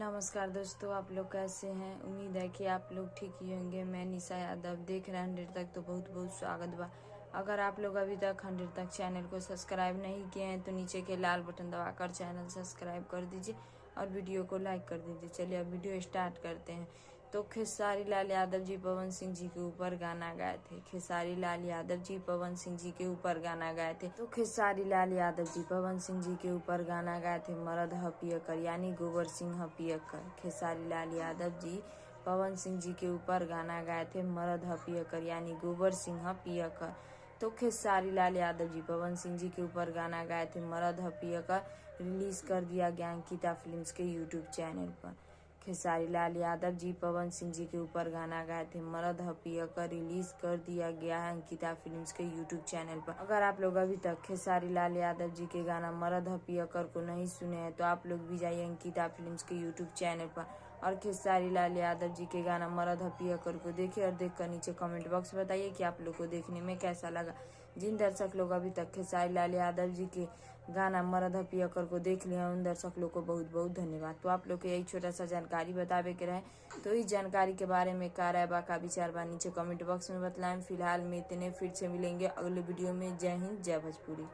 नमस्कार दोस्तों, आप लोग कैसे हैं। उम्मीद है कि आप लोग ठीक ही होंगे। मैं निशा यादव देख रहे हैं 100 तक, तो बहुत बहुत स्वागत बा। अगर आप लोग अभी तक 100 तक चैनल को सब्सक्राइब नहीं किए हैं तो नीचे के लाल बटन दबाकर चैनल सब्सक्राइब कर दीजिए और वीडियो को लाइक कर दीजिए। चलिए अब वीडियो स्टार्ट करते हैं। तो खेसारी लाल यादव जी पवन सिंह जी के ऊपर गाना गाए थे। खेसारी लाल यादव जी पवन सिंह जी के ऊपर गाना गाए थे। तो खेसारी लाल यादव जी पवन सिंह जी के ऊपर गाना गाए थे मरद ह पियकर, यानी गोबर सिंह ह पियकर। खेसारी लाल यादव जी पवन सिंह जी के ऊपर गाना गाए थे मरद ह पियकर, यानी गोबर सिंह ह पियकर। तो खेसारी लाल यादव जी पवन सिंह जी के ऊपर गाना गाए थे मरद ह पियकर, रिलीज कर दिया गया अंकिता फिल्म्स के यूट्यूब चैनल पर। खेसारी लाल यादव जी पवन सिंह जी के ऊपर गाना गाए थे मरद ह पियकर, रिलीज कर दिया गया है अंकिता फिल्म्स के यूट्यूब चैनल पर। अगर आप लोग अभी तक खेसारी लाल यादव जी के गाना मरद ह पियकर को नहीं सुने हैं तो आप लोग भी जाइए अंकिता फिल्म्स के यूट्यूब चैनल पर और खेसारी लाल यादव जी के गाना मरद ह पियकर को देखिए और देखकर नीचे कमेंट बॉक्स में बताइए कि आप लोग को देखने में कैसा लगा। जिन दर्शक लोग अभी तक खेसारी लाल यादव जी के गाना मरद ह पियकर को देख लिया उन दर्शक लोग को बहुत बहुत धन्यवाद। तो आप लोग को यही छोटा सा जानकारी बतावे के रहे, तो इस जानकारी के बारे में का राय बा, का विचार बा, नीचे कमेंट बॉक्स में बतलाएं। फिलहाल में इतने, फिर से मिलेंगे अगले वीडियो में। जय हिंद, जय भोजपुरी।